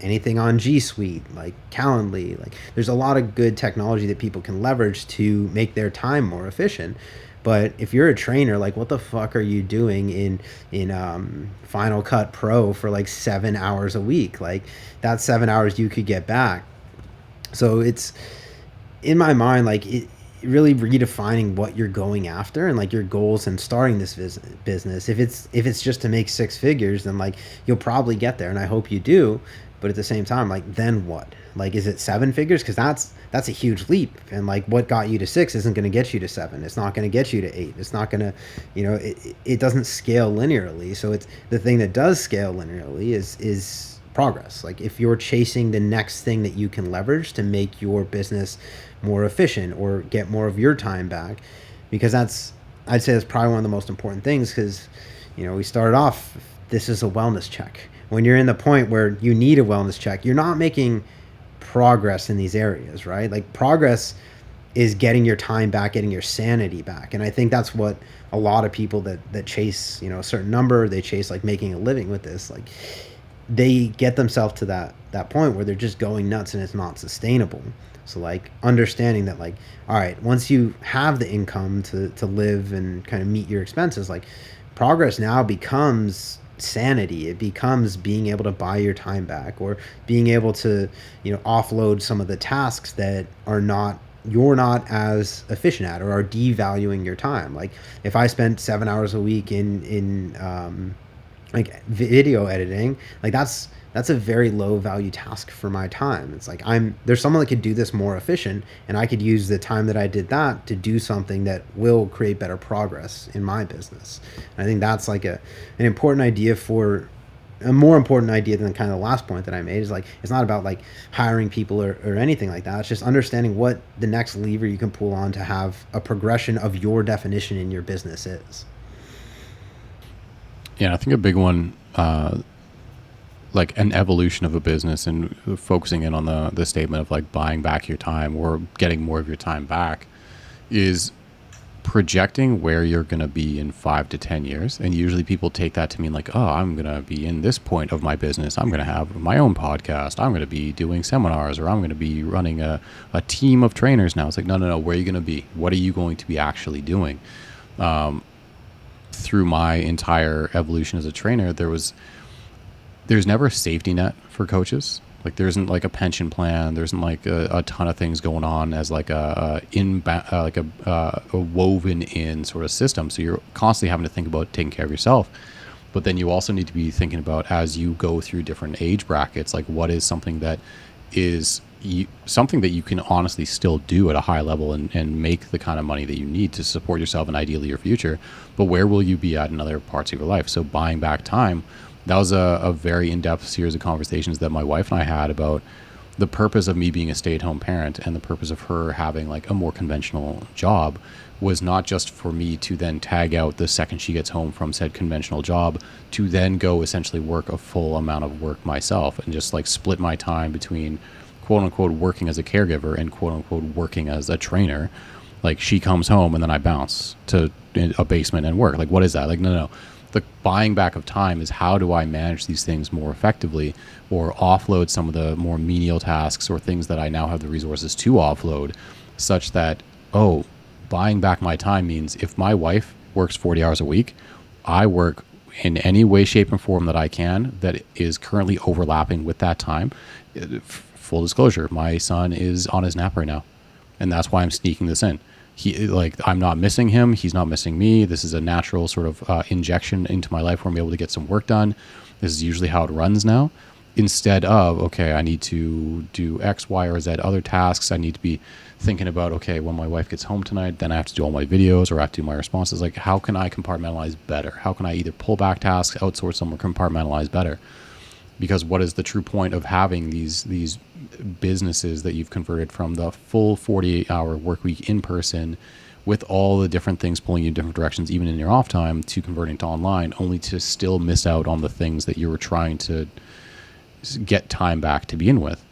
anything on G Suite, like Calendly. Like there's a lot of good technology that people can leverage to make their time more efficient. But if you're a trainer, like what the fuck are you doing in Final Cut Pro for like 7 hours a week? Like that's 7 hours you could get back. So it's, in my mind, like it really redefining what you're going after and like your goals and starting this business. If it's just to make 6 figures, then like you'll probably get there, and I hope you do. But at the same time, like then what? Like is it 7 figures? Because that's a huge leap, and like what got you to 6 isn't going to get you to 7. It's not going to get you to 8. It's not going to, it doesn't scale linearly. So it's the thing that does scale linearly is progress. Like if you're chasing the next thing that you can leverage to make your business more efficient or get more of your time back, because I'd say that's probably one of the most important things. Because we started off, this is a wellness check. When you're in the point where you need a wellness check, you're not making progress in these areas, right? Like progress is getting your time back, getting your sanity back. And I think that's what a lot of people that chase a certain number, they chase like making a living with this, like they get themselves to that point where they're just going nuts and it's not sustainable. So like understanding that, like, all right, once you have the income to live and kind of meet your expenses, like progress now becomes sanity. It becomes being able to buy your time back, or being able to, offload some of the tasks that you're not as efficient at, or are devaluing your time. Like if I spent 7 hours a week in like video editing, like that's a very low value task for my time. It's like there's someone that could do this more efficient, and I could use the time that I did that to do something that will create better progress in my business. And I think that's like an important idea, for a more important idea than kind of the last point that I made, is like, it's not about like hiring people or anything like that. It's just understanding what the next lever you can pull on to have a progression of your definition in your business is. Yeah, I think a big one, like an evolution of a business, and focusing in on the statement of like buying back your time or getting more of your time back, is projecting where you're going to be in 5 to 10 years. And usually people take that to mean like, oh, I'm going to be in this point of my business. I'm going to have my own podcast. I'm going to be doing seminars, or I'm going to be running a team of trainers now. It's like, no. Where are you going to be? What are you going to be actually doing? Through my entire evolution as a trainer, there's never a safety net for coaches. Like there isn't like a pension plan. There isn't like a ton of things going on as like a woven in sort of system. So you're constantly having to think about taking care of yourself. But then you also need to be thinking about, as you go through different age brackets, like what is something that is something that you can honestly still do at a high level and make the kind of money that you need to support yourself and ideally your future. But where will you be at in other parts of your life? So buying back time, that was a very in-depth series of conversations that my wife and I had about the purpose of me being a stay-at-home parent, and the purpose of her having like a more conventional job was not just for me to then tag out the second she gets home from said conventional job to then go essentially work a full amount of work myself and just like split my time between quote unquote working as a caregiver and quote unquote working as a trainer. Like she comes home and then I bounce to a basement and work. Like what is that? Like no. The buying back of time is, how do I manage these things more effectively, or offload some of the more menial tasks or things that I now have the resources to offload, such that, buying back my time means if my wife works 40 hours a week, I work in any way, shape, and form that I can that is currently overlapping with that time. Full disclosure, my son is on his nap right now, and that's why I'm sneaking this in. I'm not missing him. He's not missing me. This is a natural sort of injection into my life where I'm able to get some work done. This is usually how it runs now. Instead of, okay, I need to do X, Y, or Z other tasks. I need to be thinking about, okay, when my wife gets home tonight, then I have to do all my videos or I have to do my responses. Like, how can I compartmentalize better? How can I either pull back tasks, outsource them, or compartmentalize better? Because what is the true point of having these businesses that you've converted from the full 48-hour work week in person with all the different things pulling you in different directions, even in your off time, to converting to online, only to still miss out on the things that you were trying to get time back to begin with?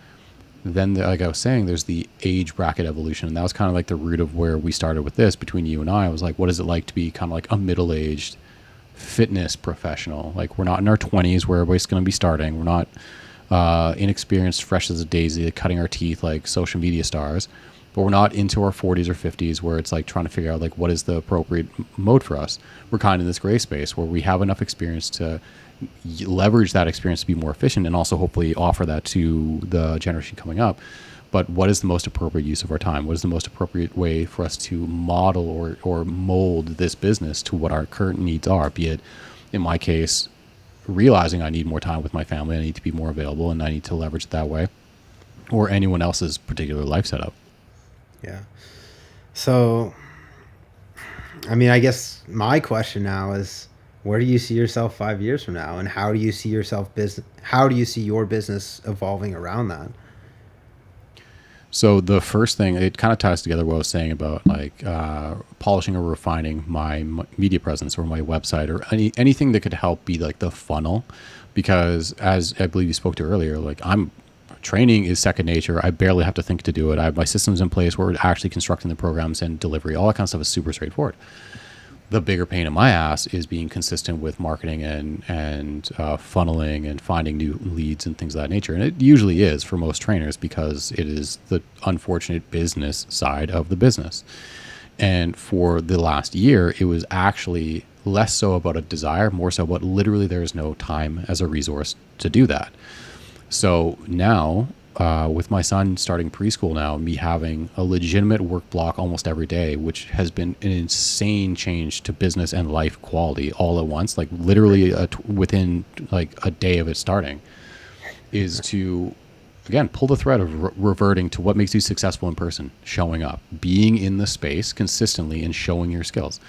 Then, like I was saying, there's the age bracket evolution. And that was kind of like the root of where we started with this between you and I. Was like, what is it like to be kind of like a middle-aged fitness professional? Like, we're not in our 20s where everybody's going to be starting. We're not inexperienced, fresh as a daisy, cutting our teeth like social media stars. But we're not into our 40s or 50s where it's like trying to figure out like what is the appropriate mode for us. We're kind of in this gray space where we have enough experience to leverage that experience to be more efficient, and also hopefully offer that to the generation coming up. But what is the most appropriate use of our time? What is the most appropriate way for us to model or mold this business to what our current needs are? Be it, in my case, realizing I need more time with my family, I need to be more available, and I need to leverage it that way, or anyone else's particular life setup. Yeah. So, I mean, I guess my question now is, where do you see yourself 5 years from now, and how do you see your business evolving around that? So the first thing, it kind of ties together what I was saying about like polishing or refining my media presence or my website, or anything that could help be like the funnel. Because as I believe you spoke to earlier, like training is second nature. I barely have to think to do it. I have my systems in place where we're actually constructing the programs and delivery. All that kind of stuff is super straightforward. The bigger pain in my ass is being consistent with marketing and funneling and finding new leads and things of that nature. And it usually is for most trainers, because it is the unfortunate business side of the business. And for the last year, it was actually less so about a desire, more so about literally there's no time as a resource to do that. So now, with my son starting preschool now, me having a legitimate work block almost every day, which has been an insane change to business and life quality all at once, like literally within like a day of it starting, is to, again, pull the thread of reverting to what makes you successful in person, showing up, being in the space consistently and showing your skills.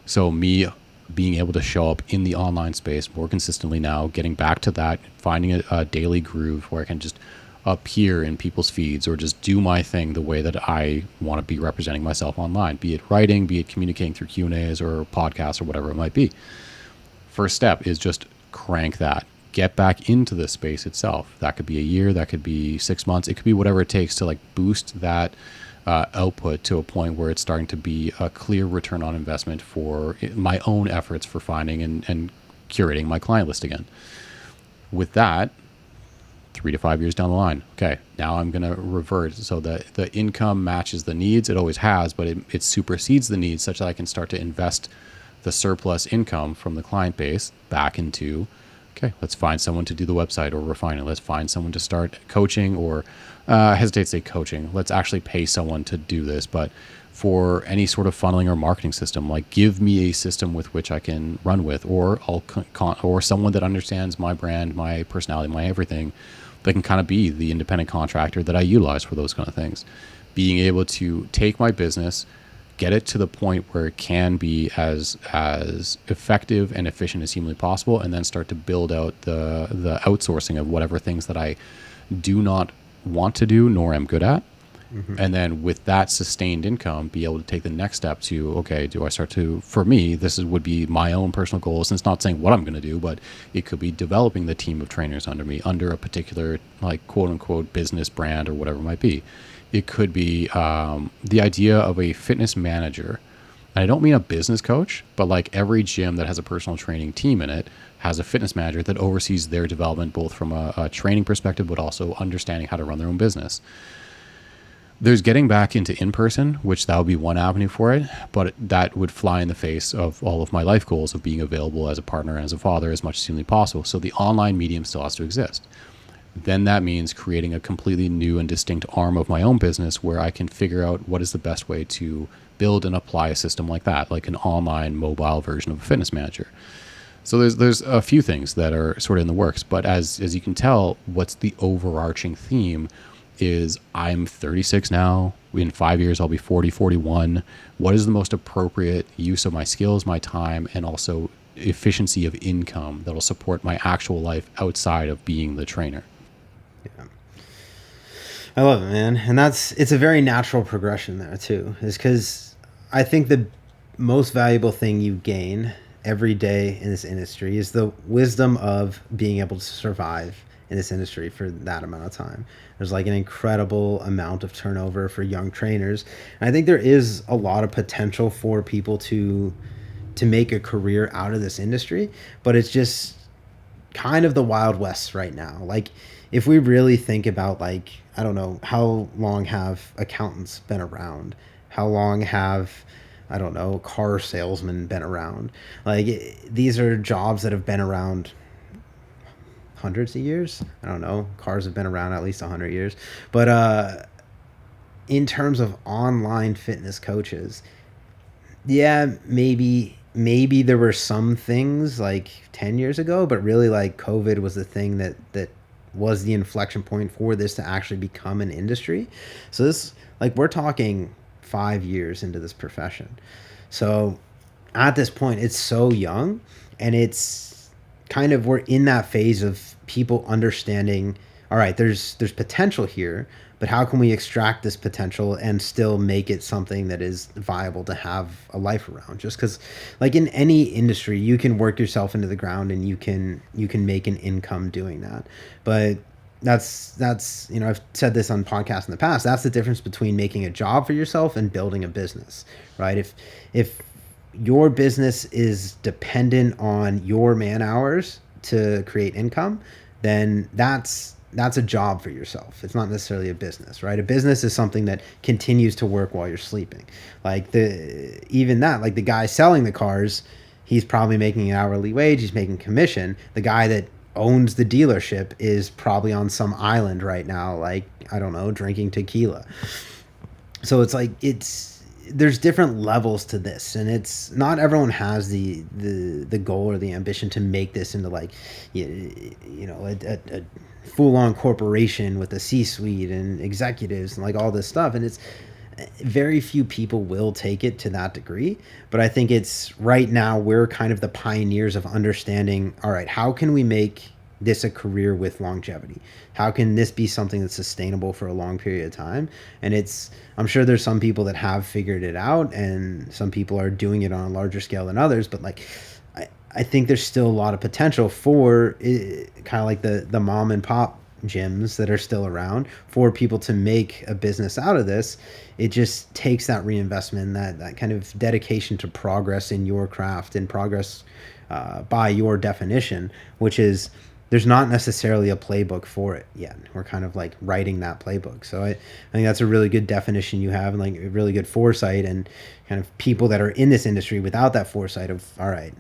So me being able to show up in the online space more consistently now, getting back to that, finding a daily groove where I can just appear in people's feeds or just do my thing the way that I want to be representing myself online, be it writing, be it communicating through Q&As or podcasts or whatever it might be. First step is just crank that. Get back into the space itself. That could be a year, that could be 6 months, it could be whatever it takes to like boost that output to a point where it's starting to be a clear return on investment for my own efforts for finding and curating my client list again. With that, 3 to 5 years down the line, okay, now I'm going to revert so that the income matches the needs. It always has, but it supersedes the needs such that I can start to invest the surplus income from the client base back into, okay, let's find someone to do the website or refine it. Let's find someone to start coaching, or I hesitate to say coaching. Let's actually pay someone to do this. But for any sort of funneling or marketing system, like give me a system with which I can run with, or or someone that understands my brand, my personality, my everything, that can kind of be the independent contractor that I utilize for those kind of things. Being able to take my business, get it to the point where it can be as effective and efficient as humanly possible, and then start to build out the outsourcing of whatever things that I do not want to do nor am good at. Mm-hmm. And then with that sustained income, be able to take the next step to, okay, do I start to, for me, would be my own personal goals. And it's not saying what I'm going to do, but it could be developing the team of trainers under me, under a particular, like, quote unquote, business brand or whatever it might be. It could be the idea of a fitness manager. And I don't mean a business coach, but like every gym that has a personal training team in it has a fitness manager that oversees their development, both from a training perspective, but also understanding how to run their own business. There's getting back into in-person, which that would be one avenue for it, but that would fly in the face of all of my life goals of being available as a partner and as a father as much as humanly possible. So the online medium still has to exist. Then that means creating a completely new and distinct arm of my own business where I can figure out what is the best way to build and apply a system like that, like an online mobile version of a fitness manager. So there's a few things that are sort of in the works, but as you can tell, what's the overarching theme is I'm 36 now. In 5 years, I'll be 40, 41. What is the most appropriate use of my skills, my time, and also efficiency of income that'll support my actual life outside of being the trainer? Yeah. I love it, man. And it's a very natural progression there too, is because I think the most valuable thing you gain every day in this industry is the wisdom of being able to survive in this industry for that amount of time. There's like an incredible amount of turnover for young trainers. And I think there is a lot of potential for people to make a career out of this industry, but it's just kind of the Wild West right now. Like if we really think about, like, I don't know, how long have accountants been around? How long have, I don't know, car salesmen been around? Like these are jobs that have been around hundreds of years. I don't know. Cars have been around at least 100 years. But in terms of online fitness coaches, yeah, maybe there were some things like 10 years ago, but really like COVID was the thing that was the inflection point for this to actually become an industry. So this, like, we're talking 5 years into this profession. So at this point, it's so young, and it's kind of, we're in that phase of people understanding, all right, there's potential here, but how can we extract this potential and still make it something that is viable to have a life around? Just because, like, in any industry, you can work yourself into the ground and you can make an income doing that. But that's you know, I've said this on podcasts in the past, that's the difference between making a job for yourself and building a business, right? If your business is dependent on your man hours to create income, then that's a job for yourself. It's not necessarily a business, right? A business is something that continues to work while you're sleeping. Like like the guy selling the cars, he's probably making an hourly wage, he's making commission. The guy that owns the dealership is probably on some island right now, like, I don't know, drinking tequila. So it's like, there's different levels to this, and it's not everyone has the goal or the ambition to make this into like, a full-on corporation with a C-suite and executives and like all this stuff. And it's very few people will take it to that degree. But I think it's right now we're kind of the pioneers of understanding, all right, how can we make this a career with longevity? How can this be something that's sustainable for a long period of time? And I'm sure there's some people that have figured it out, and some people are doing it on a larger scale than others. But like, I think there's still a lot of potential for kind of like the mom and pop gyms that are still around, for people to make a business out of this. It just takes that reinvestment, that kind of dedication to progress in your craft and progress by your definition, which is, there's not necessarily a playbook for it yet. We're kind of like writing that playbook. So I think that's a really good definition you have, and like a really good foresight, and kind of people that are in this industry without that foresight of, all right,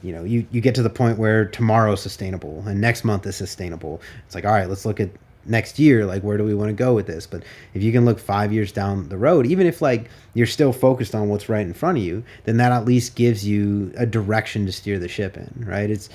you get to the point where tomorrow's sustainable and next month is sustainable. It's like, all right, let's look at next year. Like, where do we want to go with this? But if you can look 5 years down the road, even if like you're still focused on what's right in front of you, then that at least gives you a direction to steer the ship in, right?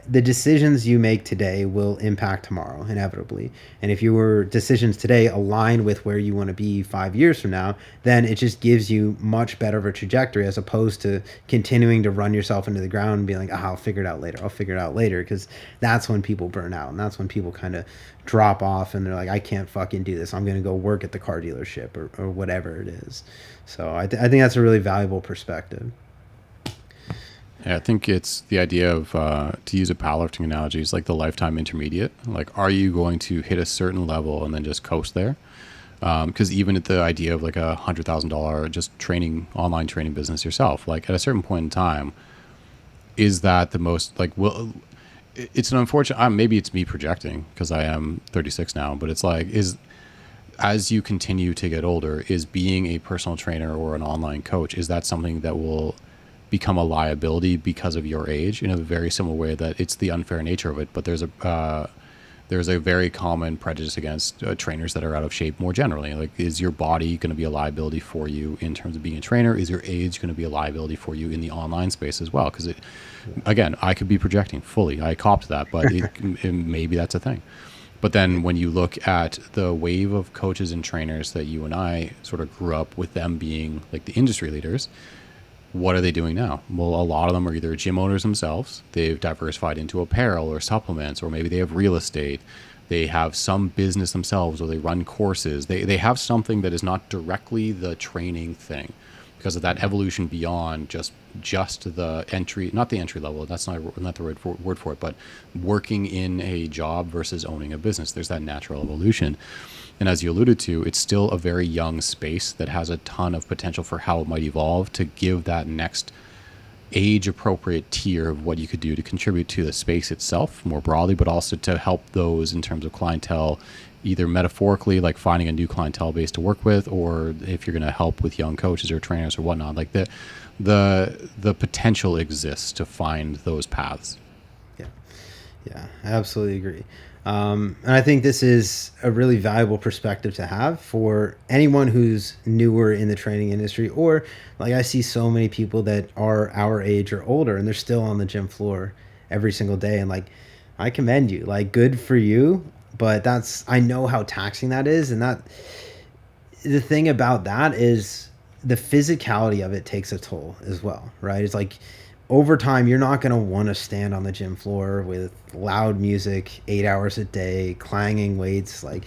The decisions you make today will impact tomorrow inevitably. And if your decisions today align with where you want to be 5 years from now, then it just gives you much better of a trajectory, as opposed to continuing to run yourself into the ground and being like, I'll figure it out later. Because that's when people burn out, and that's when people kind of drop off and they're like, I can't fucking do this. I'm going to go work at the car dealership or whatever it is. So I think that's a really valuable perspective. Yeah, I think it's the idea of, to use a powerlifting analogy, it's like the lifetime intermediate. Like, are you going to hit a certain level and then just coast there? Because even at the idea of like $100,000 just online training business yourself, like at a certain point in time, is that the most like, well, it's an unfortunate, maybe it's me projecting because I am 36 now, but it's like, as you continue to get older, is being a personal trainer or an online coach, is that something that will become a liability because of your age, in a very similar way that it's the unfair nature of it? But there's a very common prejudice against trainers that are out of shape more generally. Like, is your body going to be a liability for you in terms of being a trainer? Is your age going to be a liability for you in the online space as well? Because again, I could be projecting fully. I copped that, but maybe that's a thing. But then when you look at the wave of coaches and trainers that you and I sort of grew up with, them being like the industry leaders, what are they doing now? Well, a lot of them are either gym owners themselves. They've diversified into apparel or supplements, or maybe they have real estate. They have some business themselves, or they run courses. They have something that is not directly the training thing, because of that evolution beyond just the entry, not the entry level. That's not the right word for it, but working in a job versus owning a business. There's that natural evolution. And as you alluded to, it's still a very young space that has a ton of potential for how it might evolve to give that next age appropriate tier of what you could do to contribute to the space itself more broadly, but also to help those in terms of clientele, either metaphorically, like finding a new clientele base to work with, or if you're going to help with young coaches or trainers or whatnot, like the potential exists to find those paths. Yeah, I absolutely agree. And I think this is a really valuable perspective to have for anyone who's newer in the training industry, or like, I see so many people that are our age or older and they're still on the gym floor every single day. And like, I commend you, like, good for you. But I know how taxing that is. And the thing about that is the physicality of it takes a toll as well, right? It's like, over time, you're not going to want to stand on the gym floor with loud music 8 hours a day, clanging weights, like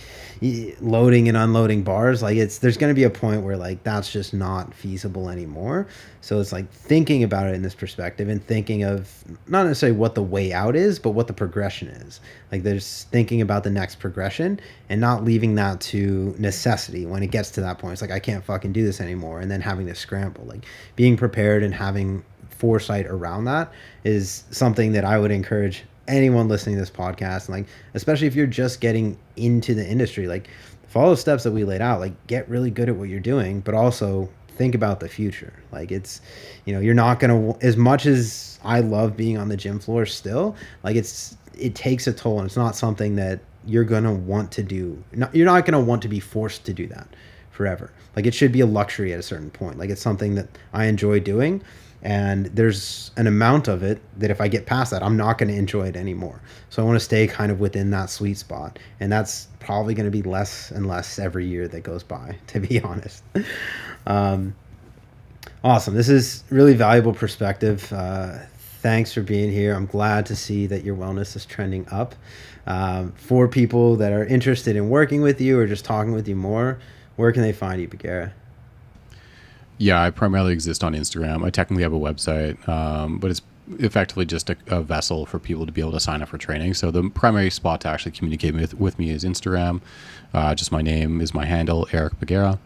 loading and unloading bars. Like, there's going to be a point where like that's just not feasible anymore. So it's like thinking about it in this perspective, and thinking of not necessarily what the way out is, but what the progression is. Like, there's thinking about the next progression and not leaving that to necessity when it gets to that point. It's like, I can't fucking do this anymore, and then having to scramble. Like, being prepared and having foresight around that is something that I would encourage anyone listening to this podcast. And like, especially if you're just getting into the industry, like, follow the steps that we laid out. Like, get really good at what you're doing, but also think about the future. Like it's, you're not going to, as much as I love being on the gym floor still, like it takes a toll, and it's not something that you're going to want to do. You're not going to want to be forced to do that forever. Like it should be a luxury at a certain point. Like it's something that I enjoy doing, and there's an amount of it that if I get past that, I'm not going to enjoy it anymore. So I want to stay kind of within that sweet spot, and that's probably going to be less and less every year that goes by, to be honest. Awesome. This is really valuable perspective. Thanks for being here. I'm glad to see that your wellness is trending up. For people that are interested in working with you or just talking with you more, where can they find you, Bugera? Yeah, I primarily exist on Instagram. I technically have a website, but it's effectively just a vessel for people to be able to sign up for training. So the primary spot to actually communicate with me is Instagram. Just my name is my handle, Eric Bugera.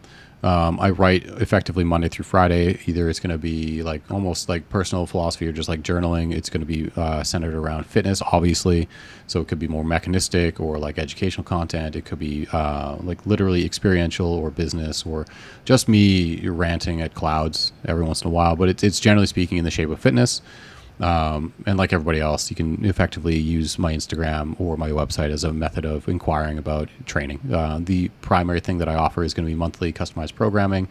I write effectively Monday through Friday. Either it's going to be like almost like personal philosophy or just like journaling. It's going to be centered around fitness, obviously. So it could be more mechanistic or like educational content. It could be like literally experiential or business, or just me ranting at clouds every once in a while. But it's generally speaking in the shape of fitness. And like everybody else, you can effectively use my Instagram or my website as a method of inquiring about training. The primary thing that I offer is going to be monthly customized programming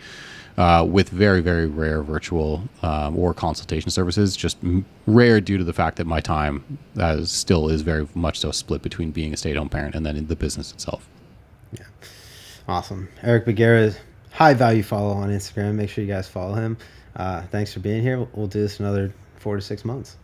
with very, very rare virtual or consultation services. Just rare due to the fact that my time still is very much so split between being a stay-at-home parent and then in the business itself. Yeah. Awesome. Eric Bugera, high value follow on Instagram. Make sure you guys follow him. Thanks for being here. We'll do this another 4 to 6 months.